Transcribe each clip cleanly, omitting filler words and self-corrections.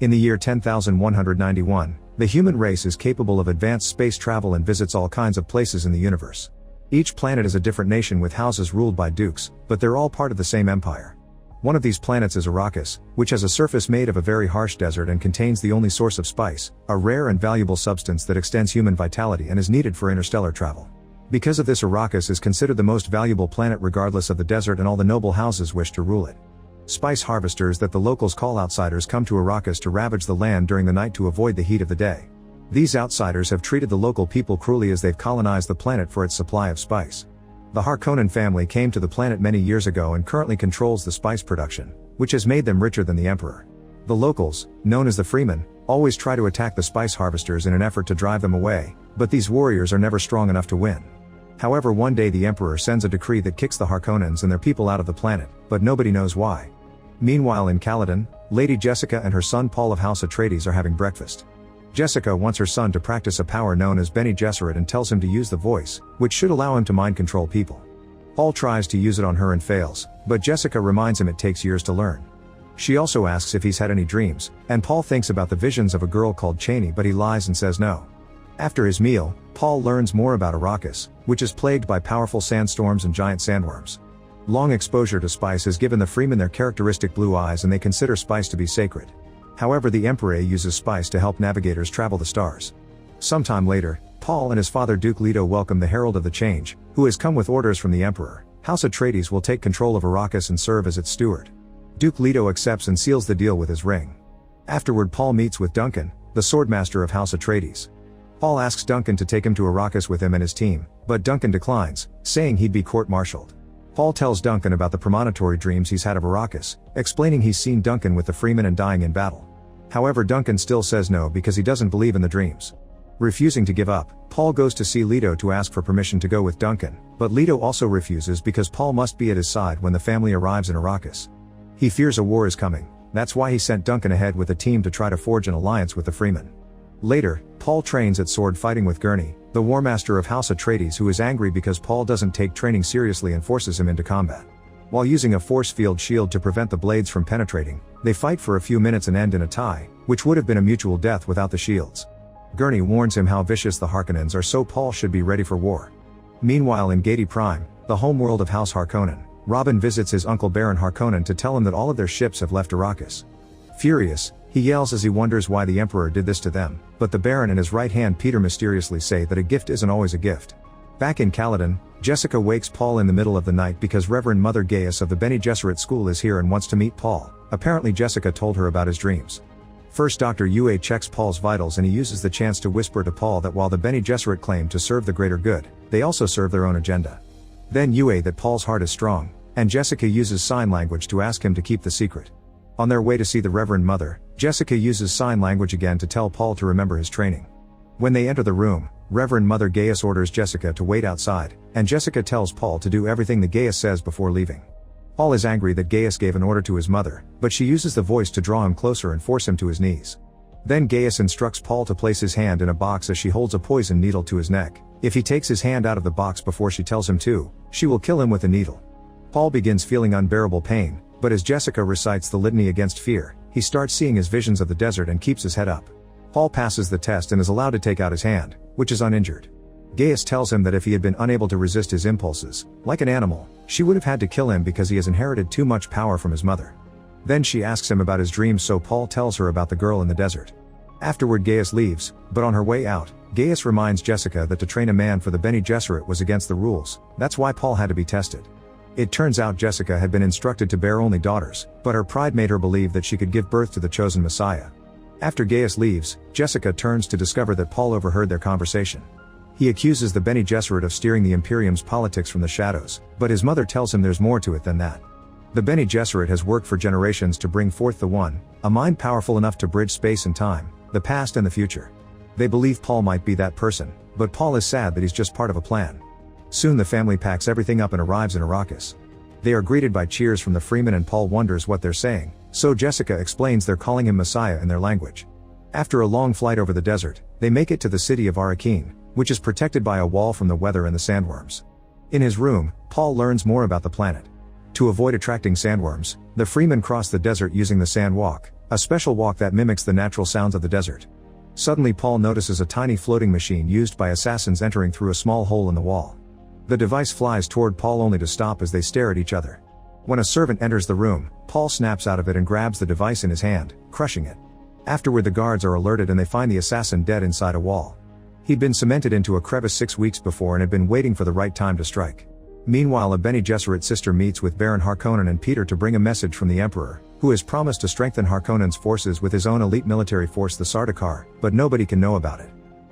In the year 10,191, the human race is capable of advanced space travel and visits all kinds of places in the universe. Each planet is a different nation with houses ruled by dukes, but they're all part of the same empire. One of these planets is Arrakis, which has a surface made of a very harsh desert and contains the only source of spice, a rare and valuable substance that extends human vitality and is needed for interstellar travel. Because of this, Arrakis is considered the most valuable planet regardless of the desert, and all the noble houses wish to rule it. Spice harvesters that the locals call outsiders come to Arrakis to ravage the land during the night to avoid the heat of the day. These outsiders have treated the local people cruelly as they've colonized the planet for its supply of spice. The Harkonnen family came to the planet many years ago and currently controls the spice production, which has made them richer than the emperor. The locals, known as the Fremen, always try to attack the spice harvesters in an effort to drive them away, but these warriors are never strong enough to win. However, one day the emperor sends a decree that kicks the Harkonnens and their people out of the planet, but nobody knows why. Meanwhile in Caladan, Lady Jessica and her son Paul of House Atreides are having breakfast. Jessica wants her son to practice a power known as Bene Gesserit and tells him to use the voice, which should allow him to mind control people. Paul tries to use it on her and fails, but Jessica reminds him it takes years to learn. She also asks if he's had any dreams, and Paul thinks about the visions of a girl called Cheney, but he lies and says no. After his meal, Paul learns more about Arrakis, which is plagued by powerful sandstorms and giant sandworms. Long exposure to spice has given the Fremen their characteristic blue eyes, and they consider spice to be sacred. However, the Emperor uses spice to help navigators travel the stars. Sometime later, Paul and his father Duke Leto welcome the Herald of the Change, who has come with orders from the Emperor. House Atreides will take control of Arrakis and serve as its steward. Duke Leto accepts and seals the deal with his ring. Afterward, Paul meets with Duncan, the swordmaster of House Atreides. Paul asks Duncan to take him to Arrakis with him and his team, but Duncan declines, saying he'd be court-martialed. Paul tells Duncan about the premonitory dreams he's had of Arrakis, explaining he's seen Duncan with the Fremen and dying in battle. However, Duncan still says no because he doesn't believe in the dreams. Refusing to give up, Paul goes to see Leto to ask for permission to go with Duncan, but Leto also refuses because Paul must be at his side when the family arrives in Arrakis. He fears a war is coming, that's why he sent Duncan ahead with a team to try to forge an alliance with the Fremen. Later, Paul trains at sword fighting with Gurney, the War Master of House Atreides, who is angry because Paul doesn't take training seriously and forces him into combat. While using a force field shield to prevent the blades from penetrating, they fight for a few minutes and end in a tie, which would have been a mutual death without the shields. Gurney warns him how vicious the Harkonnens are, so Paul should be ready for war. Meanwhile in Gedi Prime, the homeworld of House Harkonnen, Robin visits his uncle Baron Harkonnen to tell him that all of their ships have left Arrakis. Furious, he yells as he wonders why the Emperor did this to them, but the Baron and his right hand Peter mysteriously say that a gift isn't always a gift. Back in Caladan, Jessica wakes Paul in the middle of the night because Reverend Mother Gaius of the Bene Gesserit school is here and wants to meet Paul. Apparently Jessica told her about his dreams. First, Dr. Yue checks Paul's vitals and he uses the chance to whisper to Paul that while the Bene Gesserit claim to serve the greater good, they also serve their own agenda. Then Yue that Paul's heart is strong, and Jessica uses sign language to ask him to keep the secret. On their way to see the Reverend Mother, Jessica uses sign language again to tell Paul to remember his training. When they enter the room, Reverend Mother Gaius orders Jessica to wait outside, and Jessica tells Paul to do everything the Gaius says before leaving. Paul is angry that Gaius gave an order to his mother, but she uses the voice to draw him closer and force him to his knees. Then Gaius instructs Paul to place his hand in a box as she holds a poison needle to his neck. If he takes his hand out of the box before she tells him to, she will kill him with the needle. Paul begins feeling unbearable pain, but as Jessica recites the litany against fear, he starts seeing his visions of the desert and keeps his head up. Paul passes the test and is allowed to take out his hand, which is uninjured. Gaius tells him that if he had been unable to resist his impulses, like an animal, she would have had to kill him because he has inherited too much power from his mother. Then she asks him about his dreams, so Paul tells her about the girl in the desert. Afterward Gaius leaves, but on her way out, Gaius reminds Jessica that to train a man for the Bene Gesserit was against the rules, that's why Paul had to be tested. It turns out Jessica had been instructed to bear only daughters, but her pride made her believe that she could give birth to the chosen Messiah. After Gaius leaves, Jessica turns to discover that Paul overheard their conversation. He accuses the Bene Gesserit of steering the Imperium's politics from the shadows, but his mother tells him there's more to it than that. The Bene Gesserit has worked for generations to bring forth the One, a mind powerful enough to bridge space and time, the past and the future. They believe Paul might be that person, but Paul is sad that he's just part of a plan. Soon the family packs everything up and arrives in Arrakis. They are greeted by cheers from the Fremen and Paul wonders what they're saying, so Jessica explains they're calling him Messiah in their language. After a long flight over the desert, they make it to the city of Arrakis, which is protected by a wall from the weather and the sandworms. In his room, Paul learns more about the planet. To avoid attracting sandworms, the Fremen cross the desert using the sand walk, a special walk that mimics the natural sounds of the desert. Suddenly Paul notices a tiny floating machine used by assassins entering through a small hole in the wall. The device flies toward Paul only to stop as they stare at each other. When a servant enters the room, Paul snaps out of it and grabs the device in his hand, crushing it. Afterward the guards are alerted and they find the assassin dead inside a wall. He'd been cemented into a crevice 6 weeks before and had been waiting for the right time to strike. Meanwhile, a Bene Gesserit sister meets with Baron Harkonnen and Peter to bring a message from the Emperor, who has promised to strengthen Harkonnen's forces with his own elite military force, the Sardaukar, but nobody can know about it.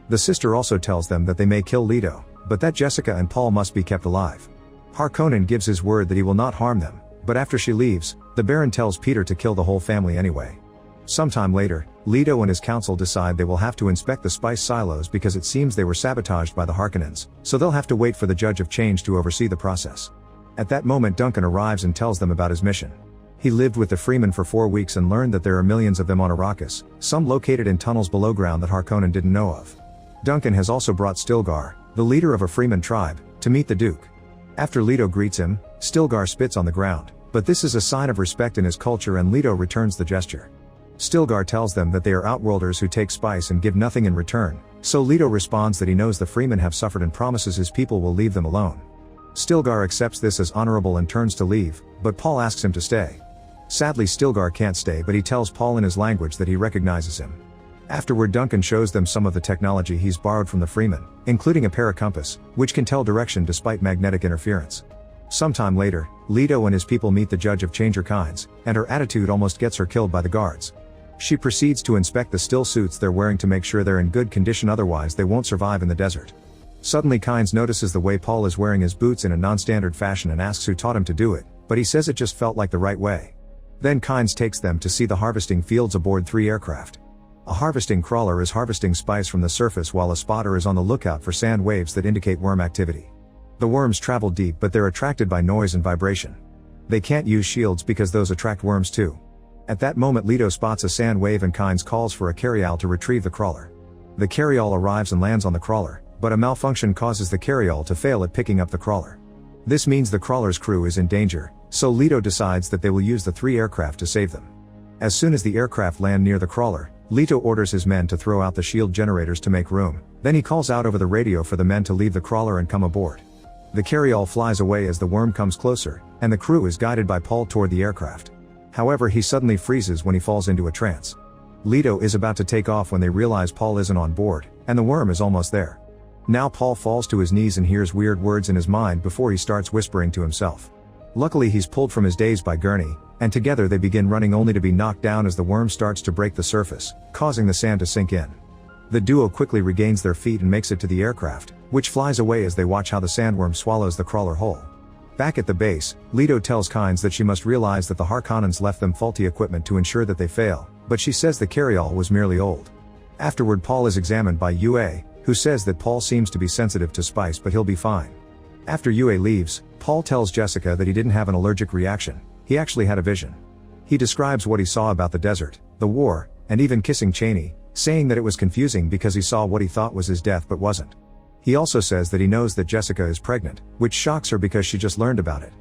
The sister also tells them that they may kill Leto, but that Jessica and Paul must be kept alive. Harkonnen gives his word that he will not harm them, but after she leaves, the Baron tells Peter to kill the whole family anyway. Sometime later, Leto and his council decide they will have to inspect the spice silos because it seems they were sabotaged by the Harkonnens, so they'll have to wait for the Judge of Change to oversee the process. At that moment Duncan arrives and tells them about his mission. He lived with the Fremen for 4 weeks and learned that there are millions of them on Arrakis, some located in tunnels below ground that Harkonnen didn't know of. Duncan has also brought Stilgar, the leader of a Fremen tribe, to meet the Duke. After Leto greets him, Stilgar spits on the ground, but this is a sign of respect in his culture and Leto returns the gesture. Stilgar tells them that they are outworlders who take spice and give nothing in return, so Leto responds that he knows the Fremen have suffered and promises his people will leave them alone. Stilgar accepts this as honorable and turns to leave, but Paul asks him to stay. Sadly Stilgar can't stay, but he tells Paul in his language that he recognizes him. Afterward Duncan shows them some of the technology he's borrowed from the Fremen, including a paracompass, which can tell direction despite magnetic interference. Sometime later, Leto and his people meet the Judge of Changer Kinds, and her attitude almost gets her killed by the guards. She proceeds to inspect the still suits they're wearing to make sure they're in good condition, otherwise they won't survive in the desert. Suddenly Kynes notices the way Paul is wearing his boots in a non-standard fashion and asks who taught him to do it, but he says it just felt like the right way. Then Kynes takes them to see the harvesting fields aboard 3 aircraft. A harvesting crawler is harvesting spice from the surface while a spotter is on the lookout for sand waves that indicate worm activity. The worms travel deep but they're attracted by noise and vibration. They can't use shields because those attract worms too. At that moment Leto spots a sand wave and Kynes calls for a carryall to retrieve the crawler. The carryall arrives and lands on the crawler, but a malfunction causes the carryall to fail at picking up the crawler. This means the crawler's crew is in danger, so Leto decides that they will use the 3 aircraft to save them. As soon as the aircraft land near the crawler, Leto orders his men to throw out the shield generators to make room, then he calls out over the radio for the men to leave the crawler and come aboard. The carryall flies away as the worm comes closer, and the crew is guided by Paul toward the aircraft. However, he suddenly freezes when he falls into a trance. Leto is about to take off when they realize Paul isn't on board, and the worm is almost there. Now Paul falls to his knees and hears weird words in his mind before he starts whispering to himself. Luckily he's pulled from his daze by Gurney, and together they begin running only to be knocked down as the worm starts to break the surface, causing the sand to sink in. The duo quickly regains their feet and makes it to the aircraft, which flies away as they watch how the sandworm swallows the crawler whole. Back at the base, Leto tells Kynes that she must realize that the Harkonnens left them faulty equipment to ensure that they fail, but she says the carryall was merely old. Afterward Paul is examined by Yue, who says that Paul seems to be sensitive to spice but he'll be fine. After Yue leaves, Paul tells Jessica that he didn't have an allergic reaction, he actually had a vision. He describes what he saw about the desert, the war, and even kissing Cheney, saying that it was confusing because he saw what he thought was his death but wasn't. He also says that he knows that Jessica is pregnant, which shocks her because she just learned about it.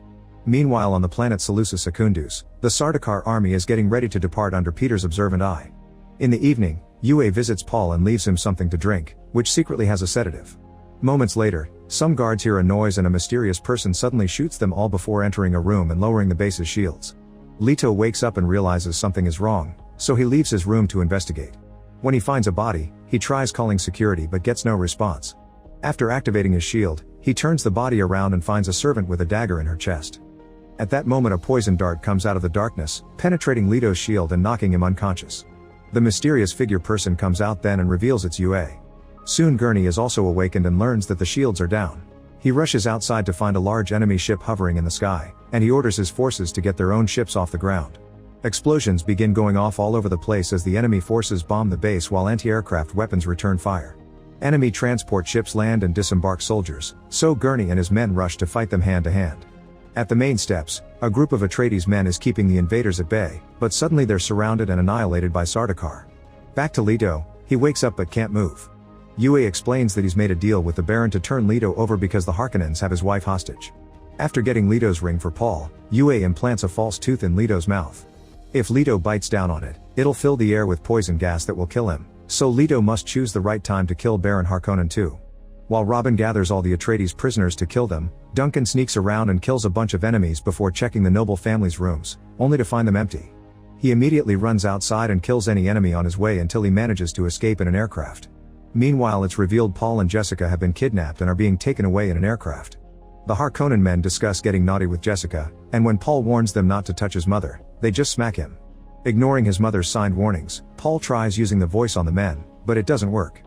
Meanwhile on the planet Seleucus Secundus, the Sardaukar army is getting ready to depart under Peter's observant eye. In the evening, Yue visits Paul and leaves him something to drink, which secretly has a sedative. Moments later, some guards hear a noise and a mysterious person suddenly shoots them all before entering a room and lowering the base's shields. Leto wakes up and realizes something is wrong, so he leaves his room to investigate. When he finds a body, he tries calling security but gets no response. After activating his shield, he turns the body around and finds a servant with a dagger in her chest. At that moment a poison dart comes out of the darkness, penetrating Leto's shield and knocking him unconscious. The mysterious figure person comes out then and reveals it's Yue. Soon Gurney is also awakened and learns that the shields are down. He rushes outside to find a large enemy ship hovering in the sky, and he orders his forces to get their own ships off the ground. Explosions begin going off all over the place as the enemy forces bomb the base while anti-aircraft weapons return fire. Enemy transport ships land and disembark soldiers, so Gurney and his men rush to fight them hand to hand. At the main steps, a group of Atreides men is keeping the invaders at bay, but suddenly they're surrounded and annihilated by Sardaukar. Back to Leto, he wakes up but can't move. Yue explains that he's made a deal with the Baron to turn Leto over because the Harkonnens have his wife hostage. After getting Leto's ring for Paul, Yue implants a false tooth in Leto's mouth. If Leto bites down on it, it'll fill the air with poison gas that will kill him, so Leto must choose the right time to kill Baron Harkonnen too. While Robin gathers all the Atreides prisoners to kill them, Duncan sneaks around and kills a bunch of enemies before checking the noble family's rooms, only to find them empty. He immediately runs outside and kills any enemy on his way until he manages to escape in an aircraft. Meanwhile, it's revealed Paul and Jessica have been kidnapped and are being taken away in an aircraft. The Harkonnen men discuss getting naughty with Jessica, and when Paul warns them not to touch his mother, they just smack him. Ignoring his mother's signed warnings, Paul tries using the voice on the men, but it doesn't work.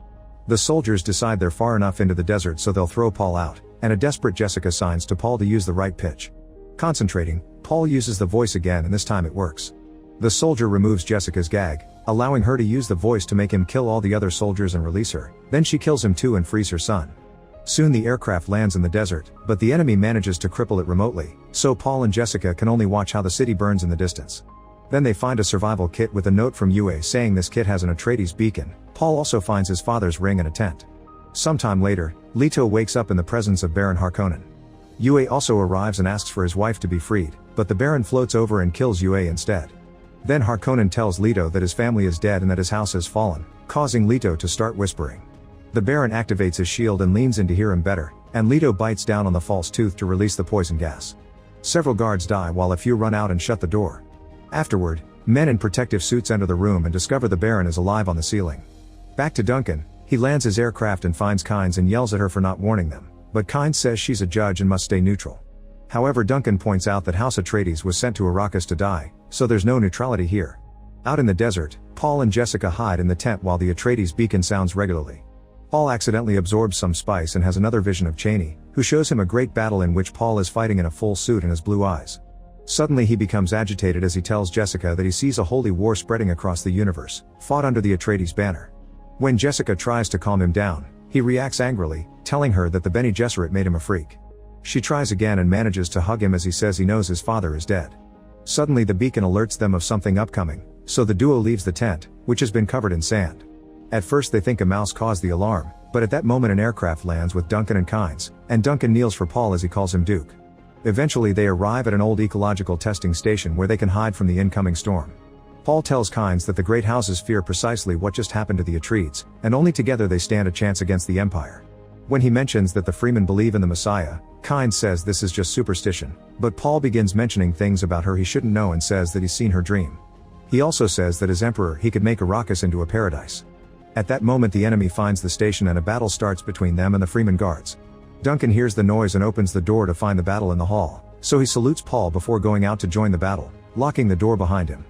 The soldiers decide they're far enough into the desert so they'll throw Paul out, and a desperate Jessica signs to Paul to use the right pitch. Concentrating, Paul uses the voice again, and this time it works. The soldier removes Jessica's gag, allowing her to use the voice to make him kill all the other soldiers and release her. Then she kills him too and frees her son. Soon the aircraft lands in the desert, but the enemy manages to cripple it remotely, so Paul and Jessica can only watch how the city burns in the distance. Then they find a survival kit with a note from Yue saying this kit has an Atreides beacon. Paul also finds his father's ring in a tent. Sometime later, Leto wakes up in the presence of Baron Harkonnen. Yue also arrives and asks for his wife to be freed, but the Baron floats over and kills Yue instead. Then Harkonnen tells Leto that his family is dead and that his house has fallen, causing Leto to start whispering. The Baron activates his shield and leans in to hear him better, and Leto bites down on the false tooth to release the poison gas. Several guards die while a few run out and shut the door. Afterward, men in protective suits enter the room and discover the Baron is alive on the ceiling. Back to Duncan, he lands his aircraft and finds Kynes and yells at her for not warning them, but Kynes says she's a judge and must stay neutral. However, Duncan points out that House Atreides was sent to Arrakis to die, so there's no neutrality here. Out in the desert, Paul and Jessica hide in the tent while the Atreides beacon sounds regularly. Paul accidentally absorbs some spice and has another vision of Chaney, who shows him a great battle in which Paul is fighting in a full suit and has blue eyes. Suddenly he becomes agitated as he tells Jessica that he sees a holy war spreading across the universe, fought under the Atreides banner. When Jessica tries to calm him down, he reacts angrily, telling her that the Bene Gesserit made him a freak. She tries again and manages to hug him as he says he knows his father is dead. Suddenly the beacon alerts them of something upcoming, so the duo leaves the tent, which has been covered in sand. At first they think a mouse caused the alarm, but at that moment an aircraft lands with Duncan and Kynes, and Duncan kneels for Paul as he calls him Duke. Eventually they arrive at an old ecological testing station where they can hide from the incoming storm. Paul tells Kynes that the great houses fear precisely what just happened to the Atreides, and only together they stand a chance against the Empire. When he mentions that the Fremen believe in the Messiah, Kynes says this is just superstition, but Paul begins mentioning things about her he shouldn't know and says that he's seen her dream. He also says that as Emperor he could make Arrakis into a paradise. At that moment the enemy finds the station and a battle starts between them and the Fremen guards. Duncan hears the noise and opens the door to find the battle in the hall, so he salutes Paul before going out to join the battle, locking the door behind him.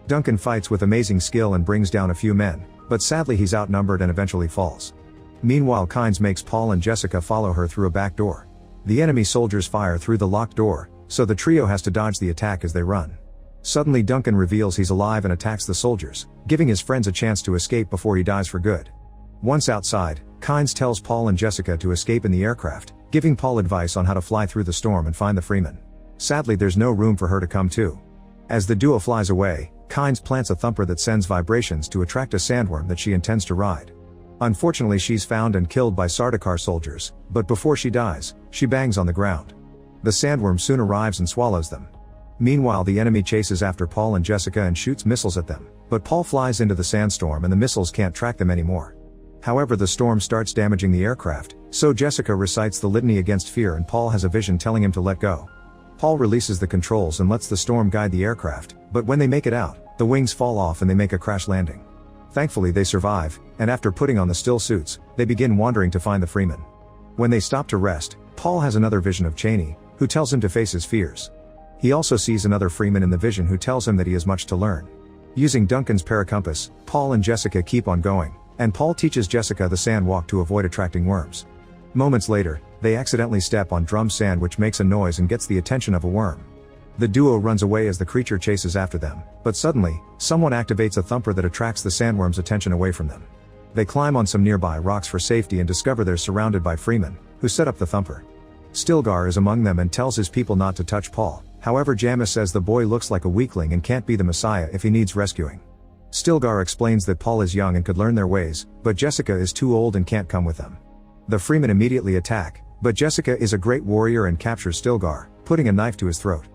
Duncan fights with amazing skill and brings down a few men, but sadly he's outnumbered and eventually falls. Meanwhile Kynes makes Paul and Jessica follow her through a back door. The enemy soldiers fire through the locked door, so the trio has to dodge the attack as they run. Suddenly Duncan reveals he's alive and attacks the soldiers, giving his friends a chance to escape before he dies for good. Once outside, Kynes tells Paul and Jessica to escape in the aircraft, giving Paul advice on how to fly through the storm and find the Fremen. Sadly there's no room for her to come too. As the duo flies away, Kynes plants a thumper that sends vibrations to attract a sandworm that she intends to ride. Unfortunately she's found and killed by Sardaukar soldiers, but before she dies, she bangs on the ground. The sandworm soon arrives and swallows them. Meanwhile the enemy chases after Paul and Jessica and shoots missiles at them, but Paul flies into the sandstorm and the missiles can't track them anymore. However, the storm starts damaging the aircraft, so Jessica recites the litany against fear and Paul has a vision telling him to let go. Paul releases the controls and lets the storm guide the aircraft, but when they make it out, the wings fall off and they make a crash landing. Thankfully they survive, and after putting on the still suits, they begin wandering to find the Fremen. When they stop to rest, Paul has another vision of Chaney, who tells him to face his fears. He also sees another Freeman in the vision who tells him that he has much to learn. Using Duncan's paracompass, Paul and Jessica keep on going, and Paul teaches Jessica the sand walk to avoid attracting worms. Moments later, they accidentally step on drum sand which makes a noise and gets the attention of a worm. The duo runs away as the creature chases after them, but suddenly, someone activates a thumper that attracts the sandworm's attention away from them. They climb on some nearby rocks for safety and discover they're surrounded by Fremen, who set up the thumper. Stilgar is among them and tells his people not to touch Paul. However, Jamis says the boy looks like a weakling and can't be the Messiah if he needs rescuing. Stilgar explains that Paul is young and could learn their ways, but Jessica is too old and can't come with them. The Fremen immediately attack, but Jessica is a great warrior and captures Stilgar, putting a knife to his throat.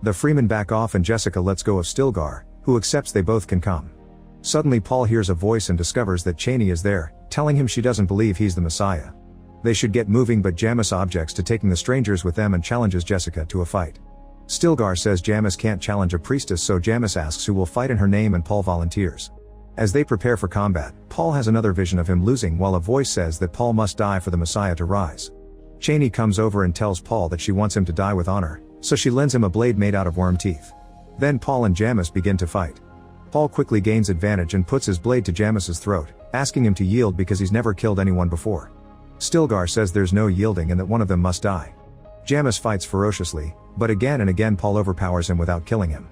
The Fremen back off and Jessica lets go of Stilgar, who accepts they both can come. Suddenly Paul hears a voice and discovers that Chani is there, telling him she doesn't believe he's the Messiah. They should get moving, but Jamis objects to taking the strangers with them and challenges Jessica to a fight. Stilgar says Jamis can't challenge a priestess, so Jamis asks who will fight in her name and Paul volunteers. As they prepare for combat, Paul has another vision of him losing while a voice says that Paul must die for the Messiah to rise. Chani comes over and tells Paul that she wants him to die with honor, so she lends him a blade made out of worm teeth. Then Paul and Jamis begin to fight. Paul quickly gains advantage and puts his blade to Jamis's throat, asking him to yield because he's never killed anyone before. Stilgar says there's no yielding and that one of them must die. Jamis fights ferociously, but again and again Paul overpowers him without killing him.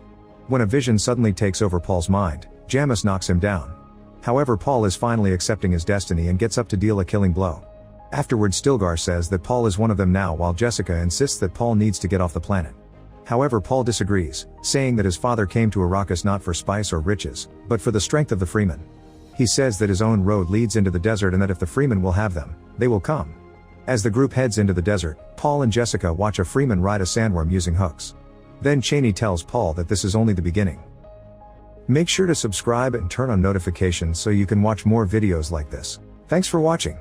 When a vision suddenly takes over Paul's mind, Jamis knocks him down. However, Paul is finally accepting his destiny and gets up to deal a killing blow. Afterward, Stilgar says that Paul is one of them now, while Jessica insists that Paul needs to get off the planet. However, Paul disagrees, saying that his father came to Arrakis not for spice or riches, but for the strength of the Fremen. He says that his own road leads into the desert and that if the Fremen will have them, they will come. As the group heads into the desert, Paul and Jessica watch a Freeman ride a sandworm using hooks. Then Chani tells Paul that this is only the beginning. Make sure to subscribe and turn on notifications so you can watch more videos like this. Thanks for watching.